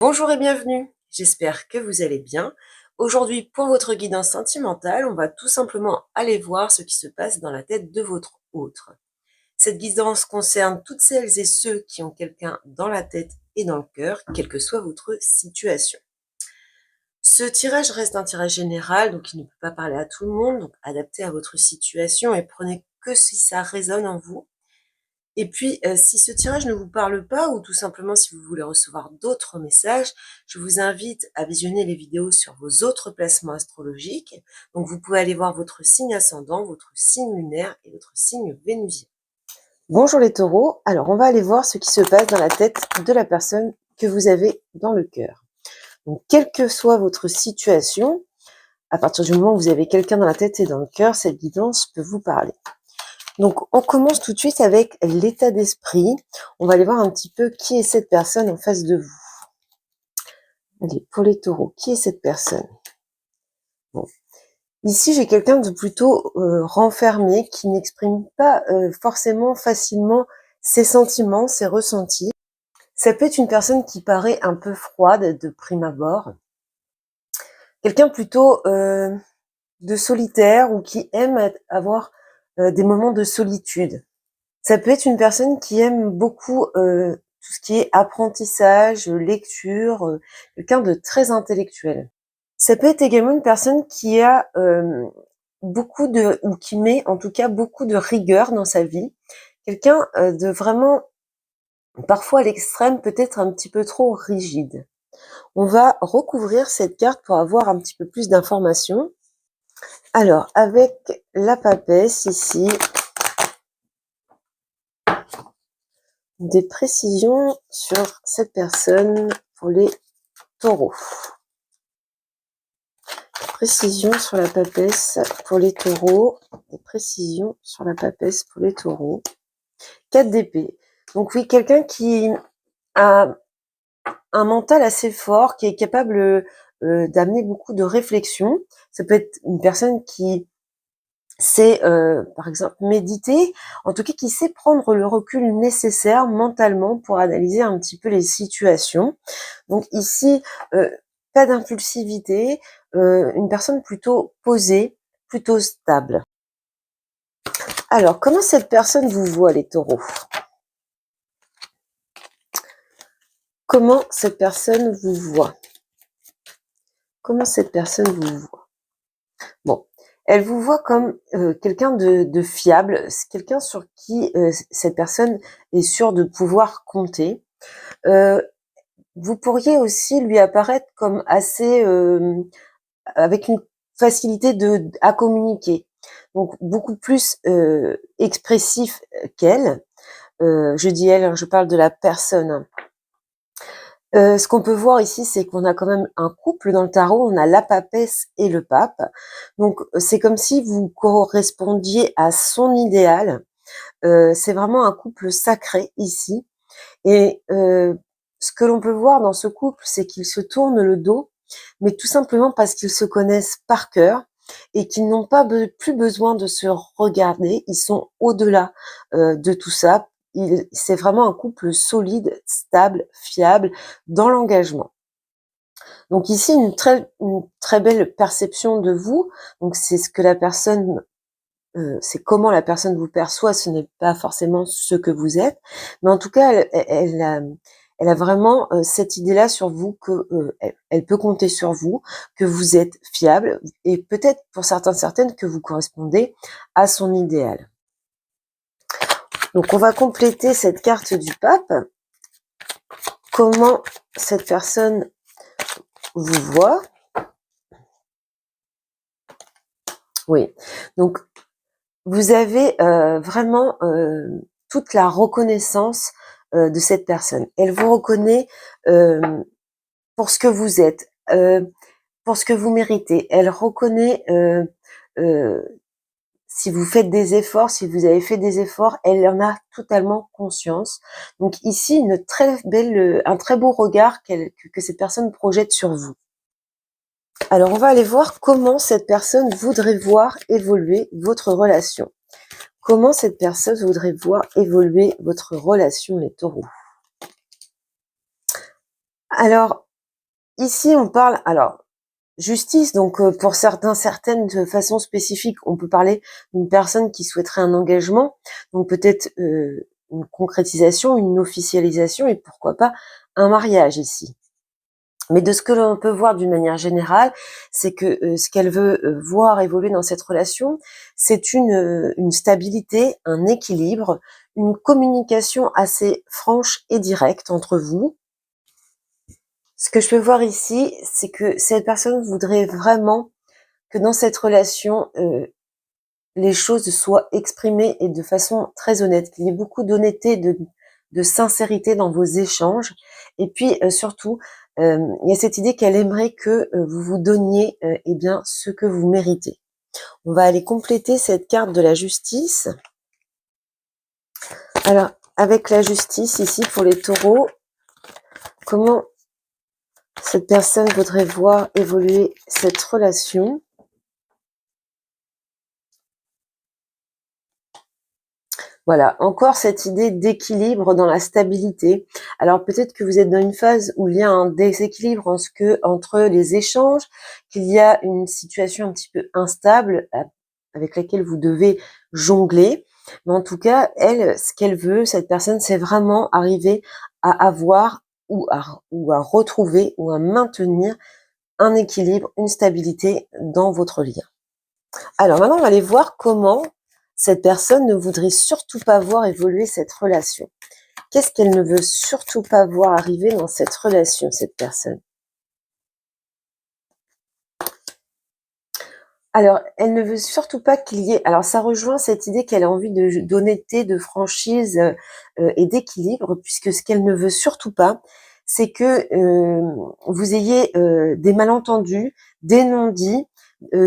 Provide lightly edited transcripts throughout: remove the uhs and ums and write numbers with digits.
Bonjour et bienvenue, j'espère que vous allez bien. Aujourd'hui, pour votre guidance sentimentale, on va tout simplement aller voir ce qui se passe dans la tête de votre autre. Cette guidance concerne toutes celles et ceux qui ont quelqu'un dans la tête et dans le cœur, quelle que soit votre situation. Ce tirage reste un tirage général, donc il ne peut pas parler à tout le monde, donc adapté à votre situation et prenez que si ça résonne en vous. Et puis, si ce tirage ne vous parle pas ou tout simplement si vous voulez recevoir d'autres messages, je vous invite à visionner les vidéos sur vos autres placements astrologiques. Donc, vous pouvez aller voir votre signe ascendant, votre signe lunaire et votre signe vénusien. Bonjour les taureaux, alors on va aller voir ce qui se passe dans la tête de la personne que vous avez dans le cœur. Donc, quelle que soit votre situation, à partir du moment où vous avez quelqu'un dans la tête et dans le cœur, cette guidance peut vous parler. Donc, on commence tout de suite avec l'état d'esprit. On va aller voir un petit peu qui est cette personne en face de vous. Allez, pour les taureaux, qui est cette personne? Bon. Ici, j'ai quelqu'un de plutôt renfermé, qui n'exprime pas forcément facilement ses sentiments, ses ressentis. Ça peut être une personne qui paraît un peu froide de prime abord. Quelqu'un plutôt de solitaire ou qui aime avoir des moments de solitude. Ça peut être une personne qui aime beaucoup tout ce qui est apprentissage, lecture, quelqu'un de très intellectuel. Ça peut être également une personne qui a beaucoup de, ou qui met en tout cas beaucoup de rigueur dans sa vie. Quelqu'un de vraiment, parfois à l'extrême, peut-être un petit peu trop rigide. On va recouvrir cette carte pour avoir un petit peu plus d'informations. Alors, avec la papesse ici, des précisions sur cette personne pour les taureaux. Précisions sur la papesse pour les taureaux. Des précisions sur la papesse pour les taureaux. 4 d'épée. Donc oui, quelqu'un qui a un mental assez fort, qui est capable d'amener beaucoup de réflexion. Ça peut être une personne qui sait, par exemple, méditer, en tout cas qui sait prendre le recul nécessaire mentalement pour analyser un petit peu les situations. Donc ici, pas d'impulsivité, une personne plutôt posée, plutôt stable. Alors, comment cette personne vous voit, les taureaux? Comment cette personne vous voit? Comment cette personne vous voit? Bon, elle vous voit comme quelqu'un de fiable, quelqu'un sur qui cette personne est sûre de pouvoir compter. Vous pourriez aussi lui apparaître comme assez avec une facilité à communiquer, donc beaucoup plus expressif qu'elle. Je dis elle, hein, je parle de la personne. Ce qu'on peut voir ici, c'est qu'on a quand même un couple dans le tarot, on a la papesse et le pape. Donc c'est comme si vous correspondiez à son idéal. C'est vraiment un couple sacré ici. Et ce que l'on peut voir dans ce couple, c'est qu'ils se tournent le dos, mais tout simplement parce qu'ils se connaissent par cœur et qu'ils n'ont pas plus besoin de se regarder. Ils sont au-delà de tout ça. C'est vraiment un couple solide, stable, fiable dans l'engagement. Donc ici, une très belle perception de vous. Donc c'est ce que la personne, c'est comment la personne vous perçoit. Ce n'est pas forcément ce que vous êtes, mais en tout cas, elle a vraiment cette idée-là sur vous que elle peut compter sur vous, que vous êtes fiable et peut-être pour certaines que vous correspondez à son idéal. Donc on va compléter cette carte du pape. Comment cette personne vous voit? Oui. Donc vous avez vraiment toute la reconnaissance de cette personne. Elle vous reconnaît pour ce que vous êtes, pour ce que vous méritez. Elle reconnaît euh, si vous faites des efforts, si vous avez fait des efforts, elle en a totalement conscience. Donc ici, un très beau regard que cette personne projette sur vous. Alors, on va aller voir comment cette personne voudrait voir évoluer votre relation. Comment cette personne voudrait voir évoluer votre relation, les taureaux? Alors, ici, on parle, alors, justice, donc pour certaines de façon spécifique, on peut parler d'une personne qui souhaiterait un engagement, donc peut-être une concrétisation, une officialisation et pourquoi pas un mariage ici. Mais de ce que l'on peut voir d'une manière générale, c'est que ce qu'elle veut voir évoluer dans cette relation, c'est une stabilité, un équilibre, une communication assez franche et directe entre vous. Ce que je peux voir ici, c'est que cette personne voudrait vraiment que dans cette relation, les choses soient exprimées et de façon très honnête, qu'il y ait beaucoup d'honnêteté, de sincérité dans vos échanges. Et puis surtout, il y a cette idée qu'elle aimerait que vous vous donniez eh bien ce que vous méritez. On va aller compléter cette carte de la justice. Alors, avec la justice ici pour les taureaux, comment cette personne voudrait voir évoluer cette relation? Voilà, encore cette idée d'équilibre dans la stabilité. Alors peut-être que vous êtes dans une phase où il y a un déséquilibre entre les échanges, qu'il y a une situation un petit peu instable avec laquelle vous devez jongler. Mais en tout cas, elle, ce qu'elle veut, cette personne, c'est vraiment arriver à avoir ou à retrouver ou à maintenir un équilibre, une stabilité dans votre lien. Alors maintenant, on va aller voir comment cette personne ne voudrait surtout pas voir évoluer cette relation. Qu'est-ce qu'elle ne veut surtout pas voir arriver dans cette relation, cette personne? Alors, elle ne veut surtout pas qu'il y ait... Alors, ça rejoint cette idée qu'elle a envie d'honnêteté, de franchise et d'équilibre, puisque ce qu'elle ne veut surtout pas, c'est que vous ayez des malentendus, des non-dits,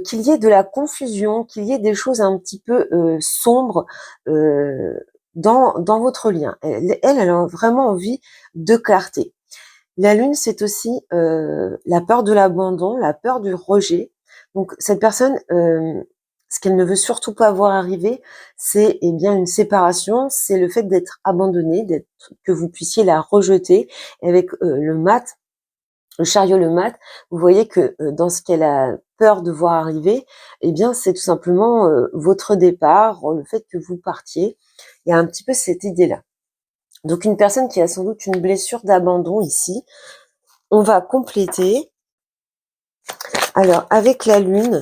qu'il y ait de la confusion, qu'il y ait des choses un petit peu sombres dans votre lien. Elle a vraiment envie de clarté. La lune, c'est aussi la peur de l'abandon, la peur du rejet. Donc cette personne, ce qu'elle ne veut surtout pas voir arriver, c'est eh bien une séparation, c'est le fait d'être abandonnée, que vous puissiez la rejeter. Et avec le chariot, le mat, vous voyez que dans ce qu'elle a peur de voir arriver, eh bien c'est tout simplement votre départ, le fait que vous partiez. Il y a un petit peu cette idée-là. Donc une personne qui a sans doute une blessure d'abandon ici. On va compléter. Alors, avec la lune,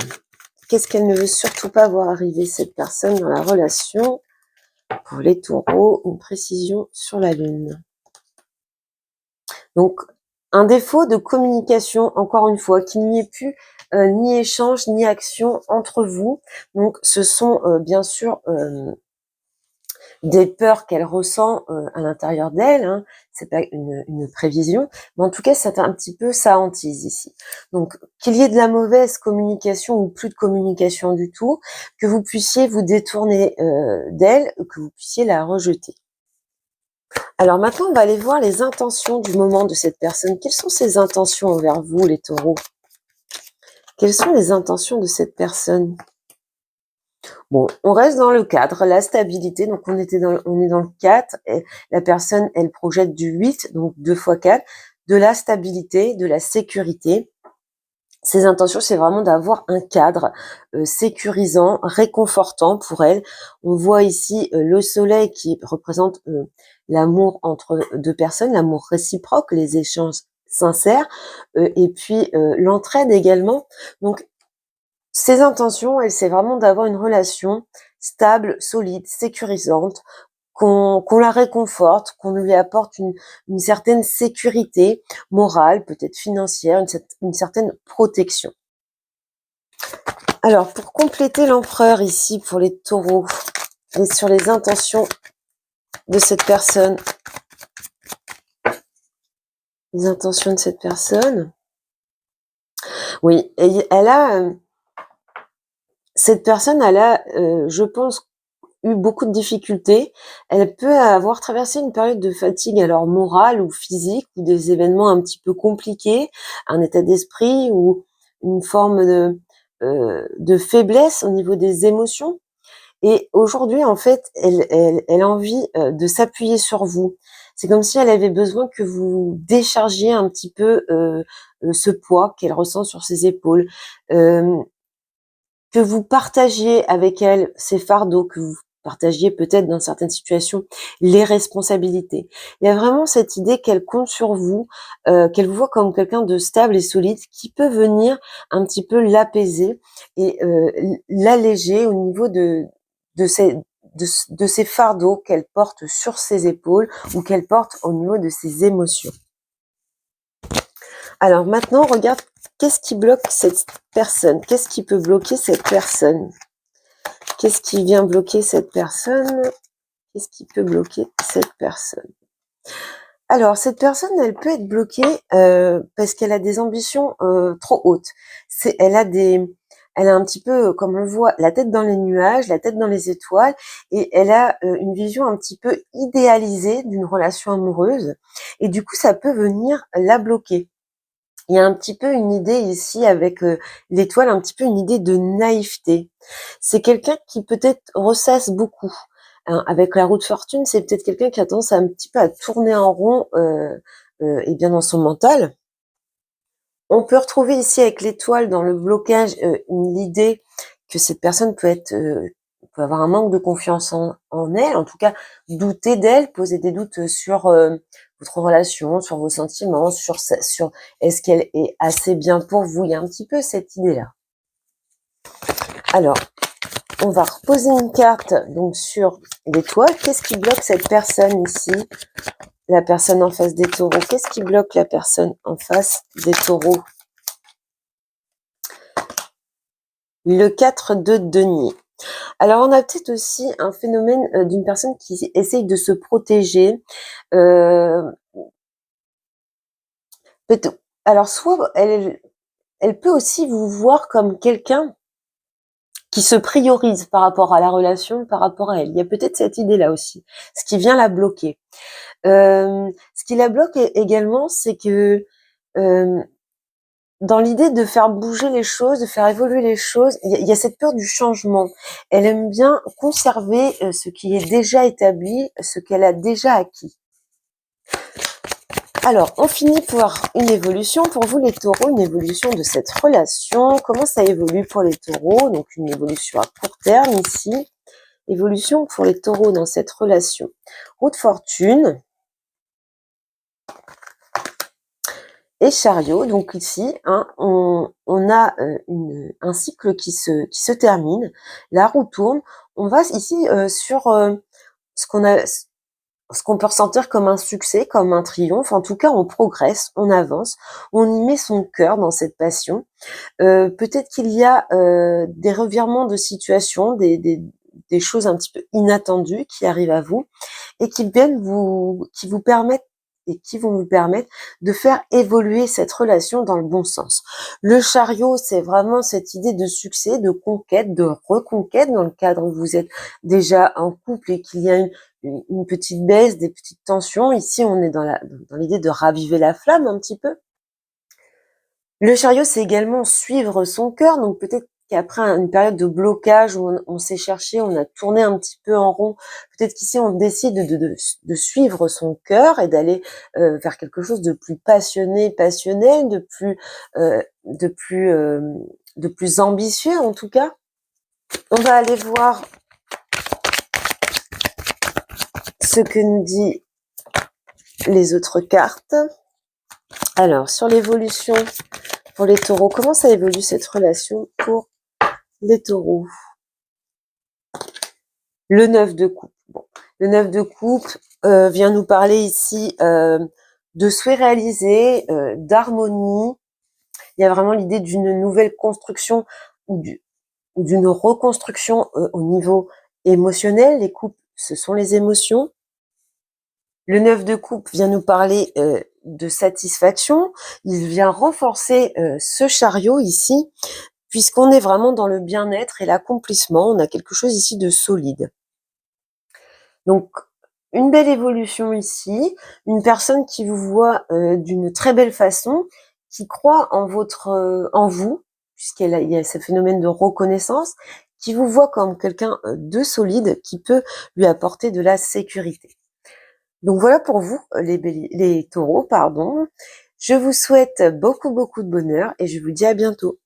qu'est-ce qu'elle ne veut surtout pas voir arriver, cette personne, dans la relation? Pour les taureaux, une précision sur la lune. Donc, un défaut de communication, encore une fois, qu'il n'y ait plus ni échange, ni action entre vous. Donc, ce sont bien sûr des peurs qu'elle ressent à l'intérieur d'elle, hein. C'est pas une prévision, mais en tout cas c'est un petit peu sa hantise ici. Donc qu'il y ait de la mauvaise communication ou plus de communication du tout, que vous puissiez vous détourner d'elle, que vous puissiez la rejeter. Alors maintenant on va aller voir les intentions du moment de cette personne. Quelles sont ses intentions envers vous, les taureaux? Quelles sont les intentions de cette personne? Bon, on reste dans le cadre, la stabilité, donc on est dans le 4, et la personne, elle projette du 8, donc 2 fois 4, de la stabilité, de la sécurité. Ses intentions, c'est vraiment d'avoir un cadre sécurisant, réconfortant pour elle. On voit ici le soleil qui représente l'amour entre deux personnes, l'amour réciproque, les échanges sincères, et puis l'entraide également. Donc, ses intentions, c'est vraiment d'avoir une relation stable, solide, sécurisante, qu'on la réconforte, qu'on lui apporte une certaine sécurité morale, peut-être financière, une certaine protection. Alors, pour compléter l'empereur ici, pour les taureaux, et sur les intentions de cette personne, les intentions de cette personne, oui, et elle a... cette personne, elle a, je pense, eu beaucoup de difficultés. Elle peut avoir traversé une période de fatigue, alors morale ou physique, ou des événements un petit peu compliqués, un état d'esprit ou une forme de faiblesse au niveau des émotions. Et aujourd'hui, en fait, elle a envie de s'appuyer sur vous. C'est comme si elle avait besoin que vous déchargiez un petit peu ce poids qu'elle ressent sur ses épaules, que vous partagiez avec elle ces fardeaux, que vous partagiez peut-être dans certaines situations les responsabilités. Il y a vraiment cette idée qu'elle compte sur vous, qu'elle vous voit comme quelqu'un de stable et solide qui peut venir un petit peu l'apaiser et l'alléger au niveau de ces de ces fardeaux qu'elle porte sur ses épaules ou qu'elle porte au niveau de ses émotions. Alors maintenant, regarde, qu'est-ce qui bloque cette personne? Qu'est-ce qui peut bloquer cette personne? Qu'est-ce qui vient bloquer cette personne? Qu'est-ce qui peut bloquer cette personne? Alors, cette personne, elle peut être bloquée parce qu'elle a des ambitions trop hautes. Elle a un petit peu, comme on le voit, la tête dans les nuages, la tête dans les étoiles, et elle a une vision un petit peu idéalisée d'une relation amoureuse. Et du coup, ça peut venir la bloquer. Il y a un petit peu une idée ici avec l'étoile, un petit peu une idée de naïveté. C'est quelqu'un qui peut-être ressasse beaucoup. Hein, avec la roue de fortune, c'est peut-être quelqu'un qui a tendance à un petit peu à tourner en rond et bien dans son mental. On peut retrouver ici avec l'étoile dans le blocage l'idée que cette personne peut avoir un manque de confiance en elle, en tout cas douter d'elle, poser des doutes sur votre relation, sur vos sentiments, sur est-ce qu'elle est assez bien pour vous. Il y a un petit peu cette idée-là. Alors, on va reposer une carte donc sur l'étoile. Qu'est-ce qui bloque cette personne ici? La personne en face des taureaux. Qu'est-ce qui bloque la personne en face des taureaux? Le 4 de denier. Alors, on a peut-être aussi un phénomène d'une personne qui essaye de se protéger. Alors, soit elle peut aussi vous voir comme quelqu'un qui se priorise par rapport à la relation, par rapport à elle. Il y a peut-être cette idée-là aussi, ce qui vient la bloquer. Ce qui la bloque également, c'est que dans l'idée de faire bouger les choses, de faire évoluer les choses, il y a cette peur du changement. Elle aime bien conserver ce qui est déjà établi, ce qu'elle a déjà acquis. Alors, on finit par une évolution. Pour vous, les taureaux, une évolution de cette relation. Comment ça évolue pour les taureaux? Donc, une évolution à court terme ici. Évolution pour les taureaux dans cette relation. Roue de fortune. Et chariot, donc ici, hein, on a un cycle qui se termine. La roue tourne. On va ici sur ce qu'on peut ressentir comme un succès, comme un triomphe. En tout cas, on progresse, on avance, on y met son cœur dans cette passion. Peut-être qu'il y a des revirements de situation, des choses un petit peu inattendues qui arrivent à vous et qui vous permettent et qui vont vous permettre de faire évoluer cette relation dans le bon sens. Le chariot, c'est vraiment cette idée de succès, de conquête, de reconquête dans le cadre où vous êtes déjà en couple et qu'il y a une petite baisse, des petites tensions. Ici, on est dans l'idée de raviver la flamme un petit peu. Le chariot, c'est également suivre son cœur, donc peut-être qu'après une période de blocage où on s'est cherché, on a tourné un petit peu en rond, peut-être qu'ici on décide de suivre son cœur et d'aller vers quelque chose de plus passionné, passionnel, de plus ambitieux en tout cas. On va aller voir ce que nous dit les autres cartes. Alors, sur l'évolution pour les taureaux, comment ça évolue cette relation pour les taureaux? Le 9 de coupe. Bon. Le 9 de coupe vient nous parler ici de souhaits réalisés, d'harmonie. Il y a vraiment l'idée d'une nouvelle construction ou d'une reconstruction au niveau émotionnel. Les coupes, ce sont les émotions. Le 9 de coupe vient nous parler de satisfaction. Il vient renforcer ce chariot ici, puisqu'on est vraiment dans le bien-être et l'accomplissement. On a quelque chose ici de solide. Donc, une belle évolution ici, une personne qui vous voit d'une très belle façon, qui croit en vous, il y a ce phénomène de reconnaissance, qui vous voit comme quelqu'un de solide, qui peut lui apporter de la sécurité. Donc voilà pour vous, les taureaux, pardon. Je vous souhaite beaucoup, beaucoup de bonheur et je vous dis à bientôt.